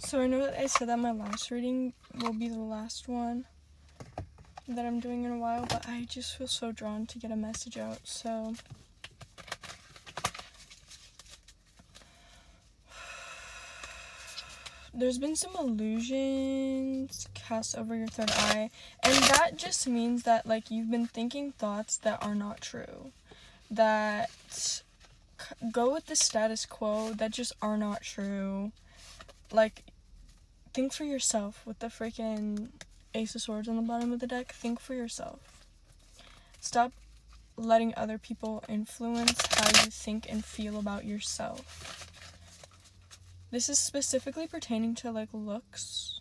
So I know that I said that my last reading will be the last one that I'm doing in a while, but I just feel so drawn to get a message out, so there's been some illusions cast over your third eye, and that just means that, like, you've been thinking thoughts that are not true, that go with the status quo, that just are not true. Like, think for yourself with the freaking Ace of Swords on the bottom of the deck. Think for yourself. Stop letting other people influence how you think and feel about yourself. This is specifically pertaining to, like, looks.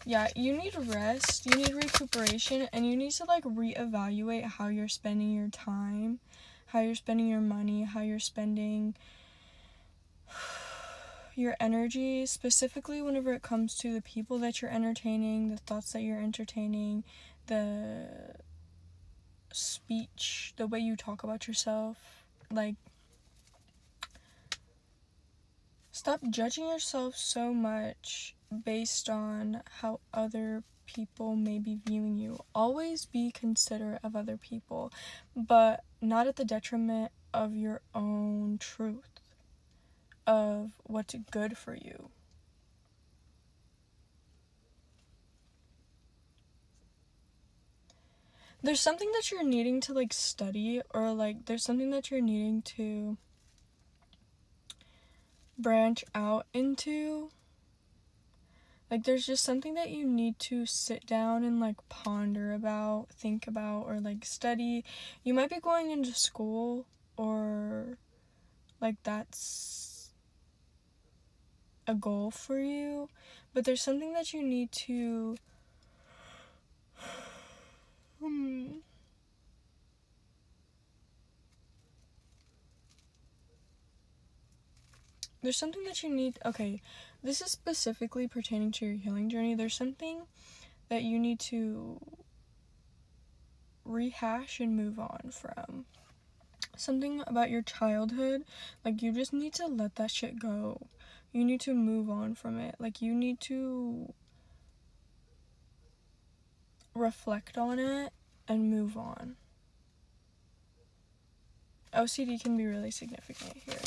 Yeah, you need rest, you need recuperation, and you need to, like, reevaluate how you're spending your time, how you're spending your money, how you're spending your energy, specifically whenever it comes to the people that you're entertaining, the thoughts that you're entertaining, the speech, the way you talk about yourself. Like, stop judging yourself so much based on how other people may be viewing you. Always be considerate of other people, but not at the detriment of your own truth, of what's good for you. There's something that you're needing to, like, study, or, like, there's something that you're needing to branch out into. Like, there's just something that you need to sit down and, like, ponder about, think about, or, like, study. You might be going into school, or, like, that's a goal for you, but there's something that you need to there's something that you need. Okay, this is specifically pertaining to your healing journey. There's something that you need to rehash and move on from. Something about your childhood, like, you just need to let that shit go. You need to move on from it. Like, you need to reflect on it and move on. OCD can be really significant here.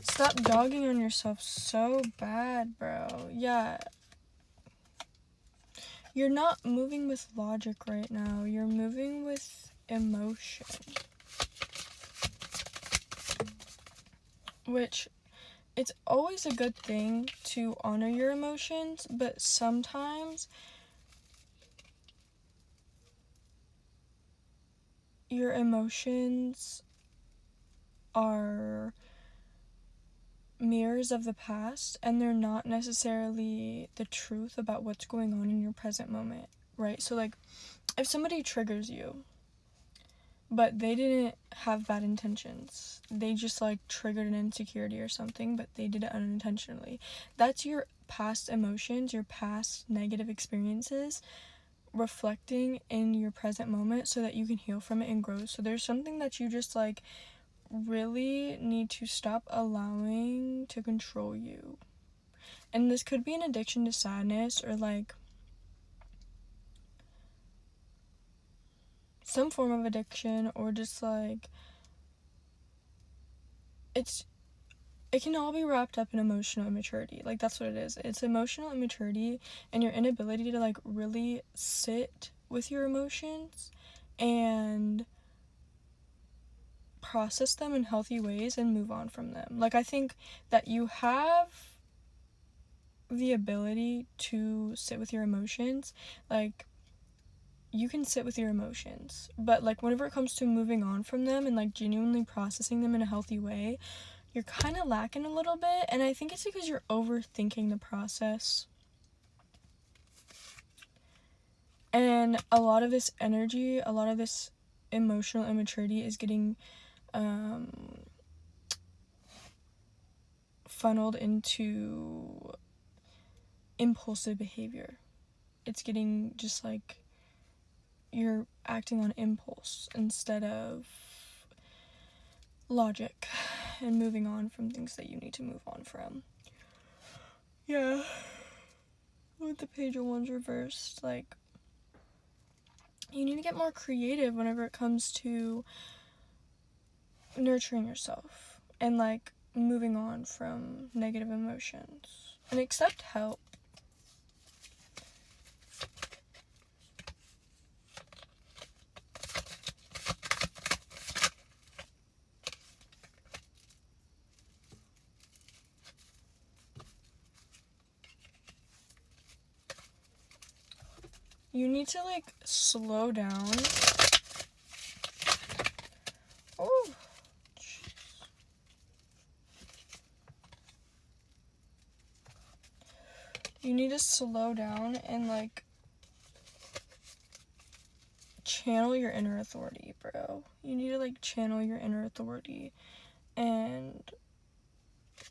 Stop dogging on yourself so bad, bro. Yeah. You're not moving with logic right now. You're moving with emotion. Which, it's always a good thing to honor your emotions, but sometimes your emotions are mirrors of the past, and they're not necessarily the truth about what's going on in your present moment, right? So, like, if somebody triggers you, but they didn't have bad intentions, they just, like, triggered an insecurity or something, but they did it unintentionally, that's your past emotions, your past negative experiences reflecting in your present moment, so that you can heal from it and grow. So there's something that you just, like, really need to stop allowing to control you. And this could be an addiction to sadness, or, like, some form of addiction, or just, like, it can all be wrapped up in emotional immaturity. Like, that's what it is. It's emotional immaturity and your inability to, like, really sit with your emotions and process them in healthy ways and move on from them. Like, I think that you have the ability to sit with your emotions. Like, you can sit with your emotions, but, like, whenever it comes to moving on from them and, like, genuinely processing them in a healthy way, you're kind of lacking a little bit. And I think it's because you're overthinking the process. And a lot of this energy, a lot of this emotional immaturity is getting funneled into impulsive behavior. It's getting just, like, you're acting on impulse instead of logic. and moving on from things that you need to move on from. Yeah. With the page of wands reversed, like, you need to get more creative whenever it comes to nurturing yourself and, like, moving on from negative emotions and accept help. You need to, like, slow down. Oh, jeez. You need to slow down and, like, channel your inner authority, bro. You need to, like, channel your inner authority and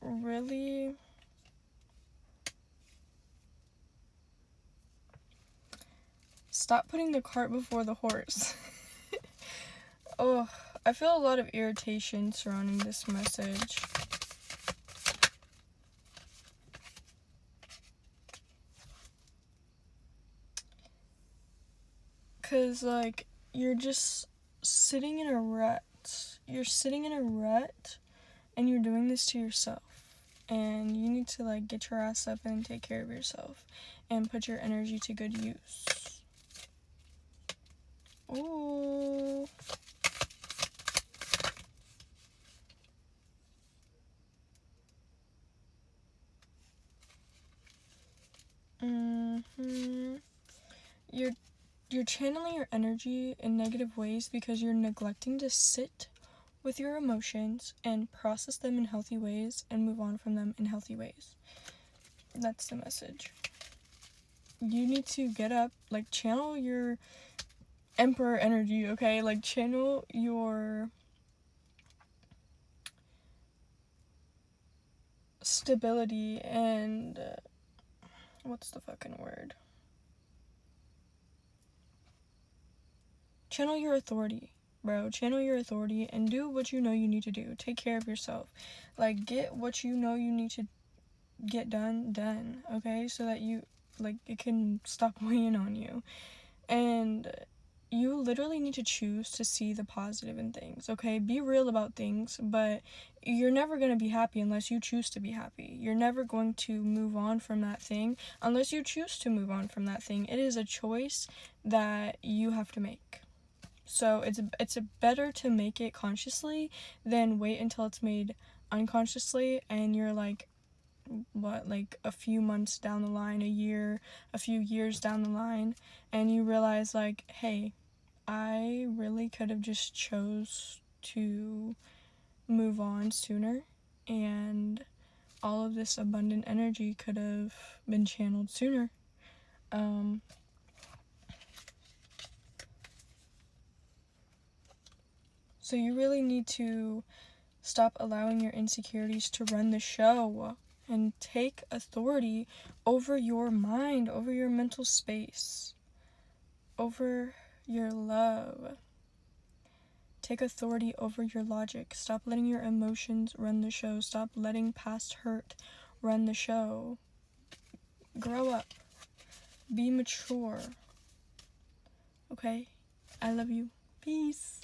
really stop putting the cart before the horse. Oh, I feel a lot of irritation surrounding this message. Because, like, you're just sitting in a rut. You're sitting in a rut, and you're doing this to yourself. And you need to, like, get your ass up and take care of yourself. And put your energy to good use. Ooh. You're channeling your energy in negative ways because you're neglecting to sit with your emotions and process them in healthy ways and move on from them in healthy ways. That's the message. You need to get up, like, channel your emperor energy, okay? Like, channel your stability and what's the fucking word? Channel your authority, bro. Channel your authority and do what you know you need to do. Take care of yourself. Like, get what you know you need to get done, okay? So that you, like, it can stop weighing on you. And you literally need to choose to see the positive in things, okay? Be real about things, but you're never going to be happy unless you choose to be happy. You're never going to move on from that thing unless you choose to move on from that thing. It is a choice that you have to make. So it's better to make it consciously than wait until it's made unconsciously and you're like, what, like a few months down the line, a year, a few years down the line, and you realize, like, hey, I really could have just chose to move on sooner, and all of this abundant energy could have been channeled sooner. So you really need to stop allowing your insecurities to run the show and take authority over your mind, over your mental space, over your love. Take authority over your logic. Stop letting your emotions run the show. Stop letting past hurt run the show. Grow up. Be mature. Okay? I love you. Peace.